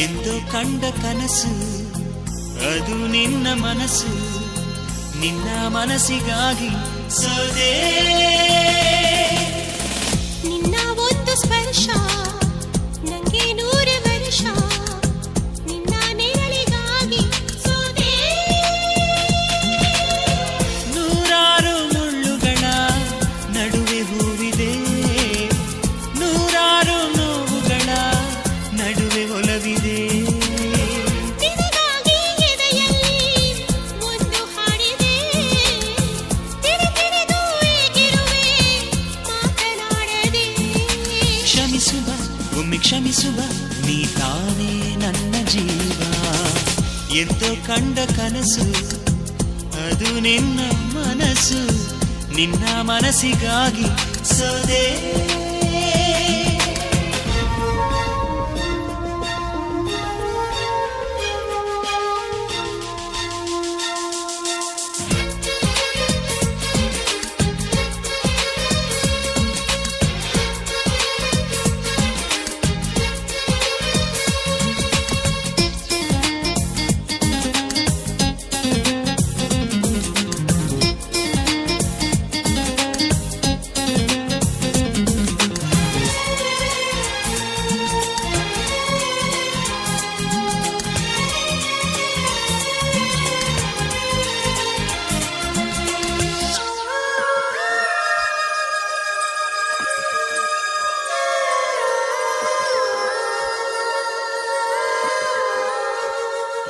ಎಂದೋ ಕಂಡ ಕನಸು ಅದು ನಿನ್ನ ಮನಸ್ಸು, ನಿನ್ನ ಮನಸ್ಸಿಗಾಗಿ ಸೋದೆ. ನಿನ್ನ ಒಂದು ಸ್ಪರ್ಶ ನಂಗೆ 100 ವರ್ಷ, ನಿನ್ನ ನೆರಳಿಗಾಗಿ ಸೋದೆ. ನೂರಾರು ಮುಳ್ಳುಗಳ ನಡುವೆ ಹೂವಿದೆ, ನೂರಾರು ನೋವುಗಳ ನಡುವೆ ಒಲವಿದೆ. ನಿನಗಾಗಿ ಎದೆಯಲ್ಲಿ ಒಂದು ಹಾಡಿದೆ, ತಿರುತಿರುದು ಏಗಿರುವೆ ಮಾತನಾಡದೆ. ಕ್ಷಮಿಸುವ ಒಮ್ಮೆ ಕ್ಷಮಿಸುವ, ನೀ ತಾನೇ ನನ್ನ ಜೀವ. ಎಂದೋ ಕಂಡ ಕನಸು ಅದು ನಿನ್ನ ಮನಸ್ಸು, ನಿನ್ನ ಮನಸ್ಸಿಗಾಗಿ ಸೋದೆ.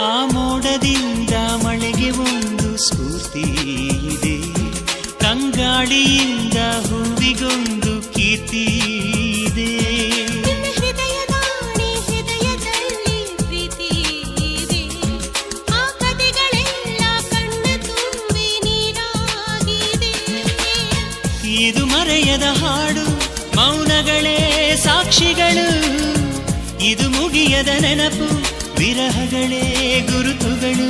ಆ ಮೋಡದಿಂದ ಮಳೆಗೆ ಒಂದು ಸ್ಫೂರ್ತಿ ಇದೆ, ತಂಗಾಳಿಯಿಂದ ಹೂವಿಗೊಂದು ಕೀರ್ತಿ ಇದೆ. ನಿನ್ನ ಹೃದಯದಾಣೆ ಹೃದಯದಲ್ಲಿ ಪ್ರೀತಿ ಇದೆ, ಆ ಕಥೆಗಳೆಲ್ಲ ಕಣ್ಣ ತುಂಬಿ ನೀರಾಗಿದೆ. ಇದು ಮರೆಯದ ಹಾಡು, ಮೌನಗಳೇ ಸಾಕ್ಷಿಗಳು, ಇದು ಮುಗಿಯದ ನೆನಪು, ವಿರಹಗಳೇ ಗುರುತುಗಳು.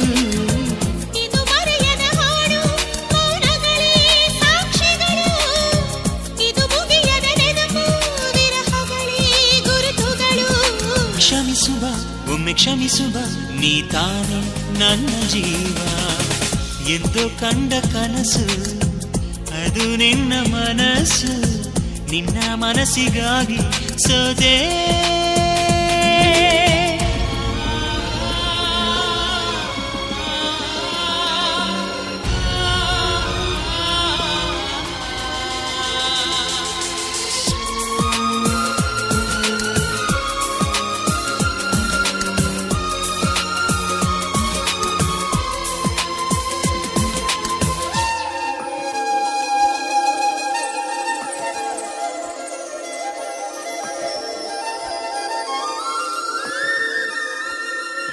ಇದು ಮರೆಯದ ಹಾಡು, ಮೌನಗಳೇ ಸಾಕ್ಷಿಗಳು, ಇದು ಮುಗಿಯದ ನೆನಪು, ವಿರಹಗಳೇ ಗುರುತುಗಳು. ಕ್ಷಮಿಸುವ ಒಮ್ಮೆ ಕ್ಷಮಿಸುವ, ನೀ ತಾನೇ ನನ್ನ ಜೀವ. ಎಂದೋ ಕಂಡ ಕನಸು ಅದು ನಿನ್ನ ಮನಸ್ಸು, ನಿನ್ನ ಮನಸ್ಸಿಗಾಗಿ ಸೋದೆ.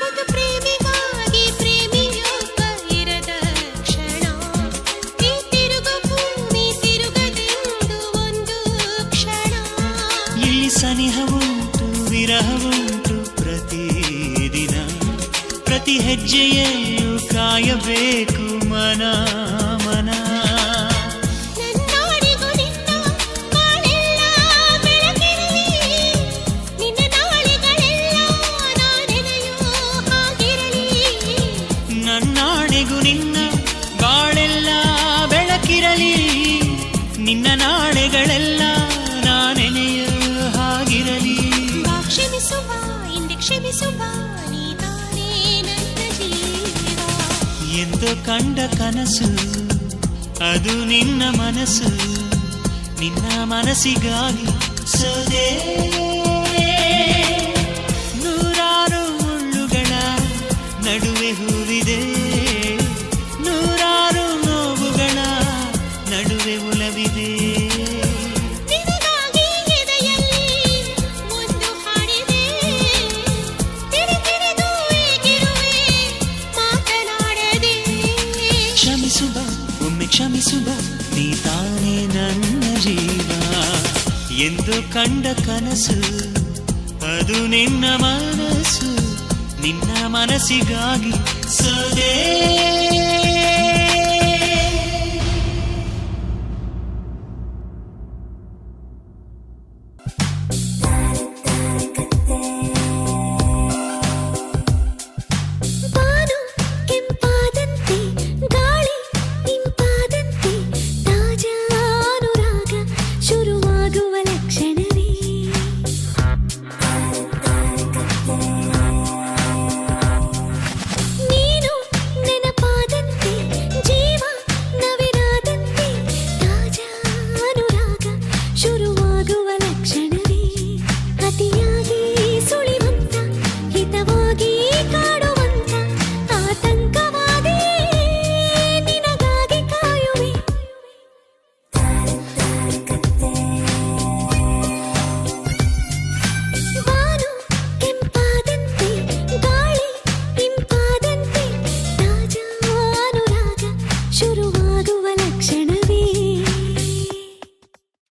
ಒಂದು ಪ್ರೇಮಿಗಾಗಿ ಪ್ರೇಮಿಯೊಬ್ಬ ಇರದ ಕ್ಷಣ, ಈ ತಿರುಗು ಭೂಮಿ ತಿರುಗದೆಂದು ಒಂದು ಕ್ಷಣ. ಇಲ್ಲಿ ಸನಿಹವುಂಟು ವಿರಹವುಂಟು ಪ್ರತಿದಿನ, ಪ್ರತಿ ಹೆಜ್ಜೆಯಲ್ಲೂ ಕಾಯಬೇಕು ಮನ ಮನ. ನನ್ನಾಡಿಗೂ ನಿನ್ನ ಬಾಳೆಲ್ಲ ಬೆಳಕಿರಲಿ, ನಿನ್ನ ನಾಳೆಗಳೆಲ್ಲ ನಾನೆನೆಯೋ ಹಾಗಿರಲಿ. ನನ್ನಾಣೆಗೂ ನಿನ್ನ ಬಾಳೆಲ್ಲ ಬೆಳಕಿರಲಿ, ನಿನ್ನ ನಾಳೆಗಳೆಲ್ಲ ನಾನೆನೆಯೋ ಹಾಗಿರಲಿ. ಬಾ ಕ್ಷಮಿಸುವ ಹಿಂದೆ ಕ್ಷಮಿಸುವ, ನೀ ತಾನೇ ನನ್ನ ಜೀವ. ಎಂದೋ ಕಂಡ ಕನಸು ಅದು ನಿನ್ನ ಮನಸ್ಸು, ನಿನ್ನ ಮನಸ್ಸಿಗಾಗಿ ಸೋದೆ. ನೂರಾರು ಮುಳ್ಳುಗಳ ನಡುವೆ ಹೂವಿದೆ, ನೂರಾರು ನೋವುಗಳ ನಡುವೆ ಒಲವಿದೆ. ನಿನಗಾಗಿ ಎಂದು ಕಂಡ ಕನಸು ಅದು ನಿನ್ನ ಮನಸ್ಸು ನಿನ್ನ ಮನಸ್ಸಿಗಾಗಿ ಸೋದೆ